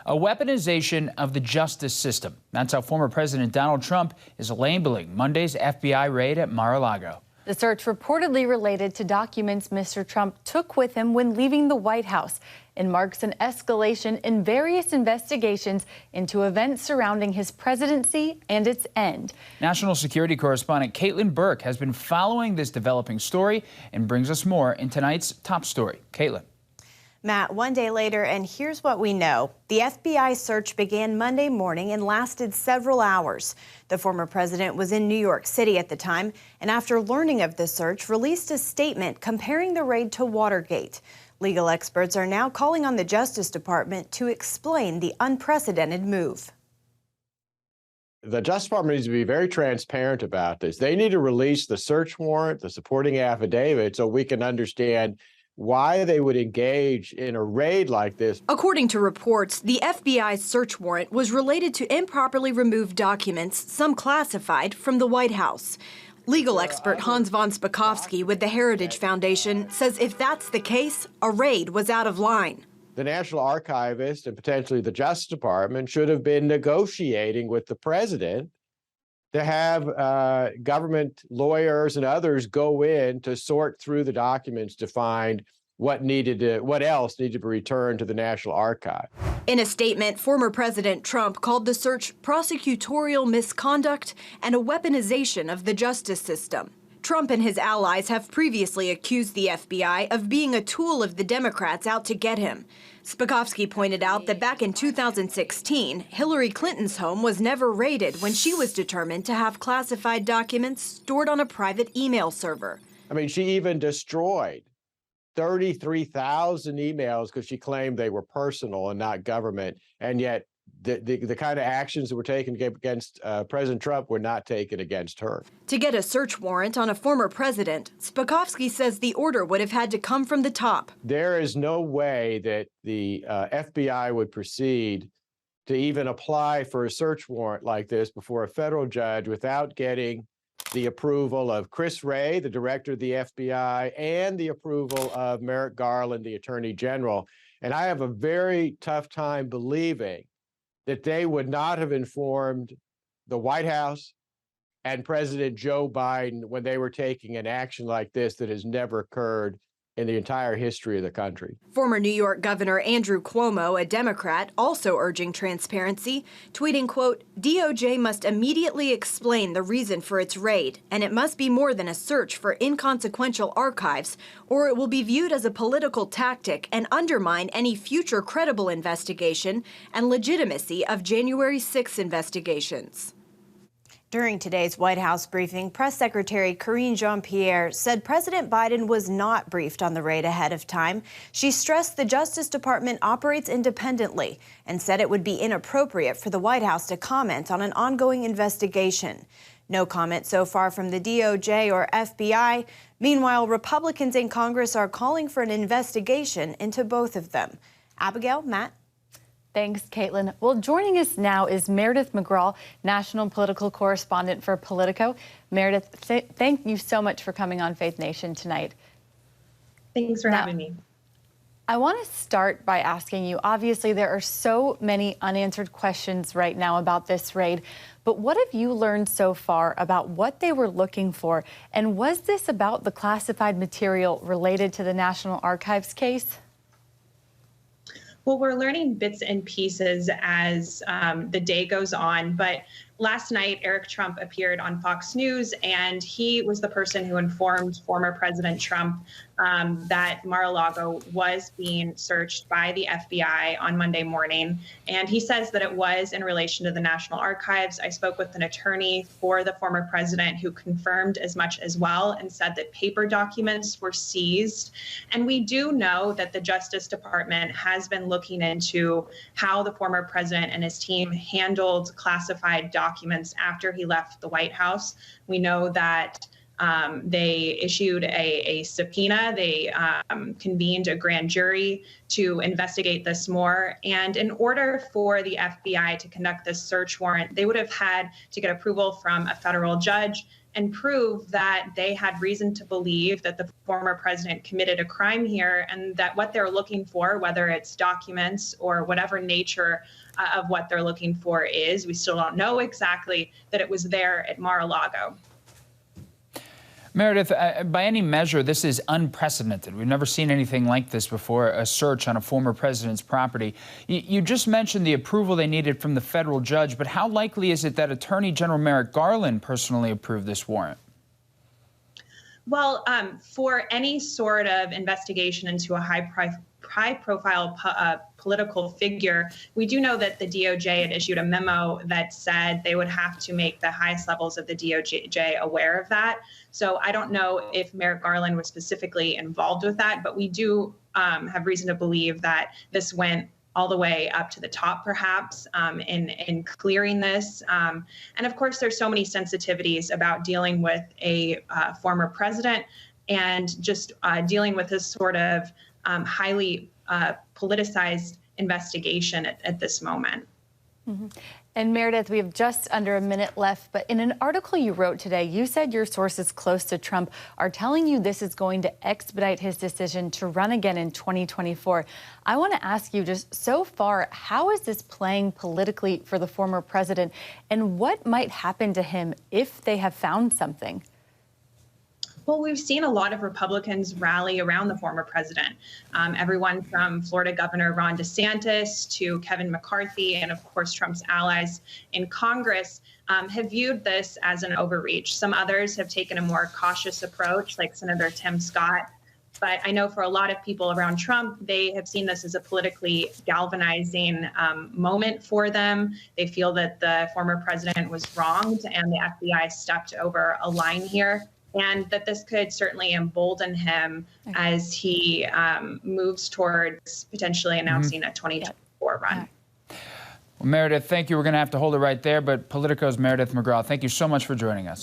a weaponization of the justice system. That's how former President Donald Trump is labeling Monday's FBI raid at Mar-a-Lago. The search reportedly related to documents Mr. Trump took with him when leaving the White House and marks an escalation in various investigations into events surrounding his presidency and its end. National security correspondent Caitlin Burke has been following this developing story and brings us more in tonight's top story. Caitlin. Matt, one day later, and here's what we know. The FBI search began Monday morning and lasted several hours. The former president was in New York City at the time, and after learning of the search, released a statement comparing the raid to Watergate. Legal experts are now calling on the Justice Department to explain the unprecedented move. The Justice Department needs to be very transparent about this. They need to release the search warrant, the supporting affidavit, so we can understand why they would engage in a raid like this. According to reports, the FBI's search warrant was related to improperly removed documents, some classified, from the White House. Legal expert Hans von Spakovsky with the Heritage Foundation says if that's the case, a raid was out of line. The National Archivist and potentially the Justice Department should have been negotiating with the president to have government lawyers and others go in to sort through the documents to find what else needed to be returned to the National Archive. In a statement, former President Trump called the search prosecutorial misconduct and a weaponization of the justice system. Trump and his allies have previously accused the FBI of being a tool of the Democrats out to get him. Spakovsky pointed out that back in 2016, Hillary Clinton's home was never raided when she was determined to have classified documents stored on a private email server. I mean, she even destroyed 33,000 emails because she claimed they were personal and not government, and yet the kind of actions that were taken against President Trump were not taken against her. To get a search warrant on a former president, Spakovsky says the order would have had to come from the top. There is no way that the FBI would proceed to even apply for a search warrant like this before a federal judge without getting the approval of Chris Wray, the director of the FBI, and the approval of Merrick Garland, the Attorney General. And I have a very tough time believing that they would not have informed the White House and President Joe Biden when they were taking an action like this that has never occurred in the entire history of the country. Former New York Governor Andrew Cuomo, a Democrat, also urging transparency, tweeting, quote, DOJ must immediately explain the reason for its raid, and it must be more than a search for inconsequential archives, or it will be viewed as a political tactic and undermine any future credible investigation and legitimacy of January 6 investigations. During today's White House briefing, Press Secretary Karine Jean-Pierre said President Biden was not briefed on the raid ahead of time. She stressed the Justice Department operates independently and said it would be inappropriate for the White House to comment on an ongoing investigation. No comment so far from the DOJ or FBI. Meanwhile, Republicans in Congress are calling for an investigation into both of them. Abigail, Matt? Thanks, Caitlin. Well, joining us now is Meredith McGraw, national political correspondent for Politico. Meredith, thank you so much for coming on Faith Nation tonight. Thanks for having me. I want to start by asking you, obviously there are so many unanswered questions right now about this raid, but what have you learned so far about what they were looking for? And was this about the classified material related to the National Archives case? Well, we're learning bits and pieces as the day goes on, but last night, Eric Trump appeared on Fox News, and he was the person who informed former President Trump that Mar-a-Lago was being searched by the FBI on Monday morning. And he says that it was in relation to the National Archives. I spoke with an attorney for the former president who confirmed as much as well and said that paper documents were seized. And we do know that the Justice Department has been looking into how the former president and his team handled classified documents after he left the White House. We know that They issued a subpoena. They convened a grand jury to investigate this more. And in order for the FBI to conduct this search warrant, they would have had to get approval from a federal judge and prove that they had reason to believe that the former president committed a crime here, and that what they're looking for, whether it's documents or whatever nature of what they're looking for is, we still don't know exactly, that it was there at Mar-a-Lago. Meredith, by any measure, this is unprecedented. We've never seen anything like this before, a search on a former president's property. You just mentioned the approval they needed from the federal judge, but how likely is it that Attorney General Merrick Garland personally approved this warrant? Well, for any sort of investigation into a high-profile political figure, we do know that the DOJ had issued a memo that said they would have to make the highest levels of the DOJ aware of that. So I don't know if Merrick Garland was specifically involved with that, but we do have reason to believe that this went all the way up to the top, perhaps, in clearing this. And of course, there's so many sensitivities about dealing with a former president and just dealing with this sort of highly politicized investigation at this moment. Mm-hmm. And Meredith, we have just under a minute left, but in an article you wrote today, you said your sources close to Trump are telling you this is going to expedite his decision to run again in 2024. I want to ask you, just so far, how is this playing politically for the former president, and what might happen to him if they have found something? Well, we've seen a lot of Republicans rally around the former president. Everyone from Florida Governor Ron DeSantis to Kevin McCarthy, and of course Trump's allies in Congress, have viewed this as an overreach. Some others have taken a more cautious approach, like Senator Tim Scott. But I know for a lot of people around Trump, they have seen this as a politically galvanizing moment for them. They feel that the former president was wronged and the FBI stepped over a line here, and that this could certainly embolden him as he moves towards potentially announcing a 2024 run. Well, Meredith, thank you. We're going to have to hold it right there, but Politico's Meredith McGraw, thank you so much for joining us.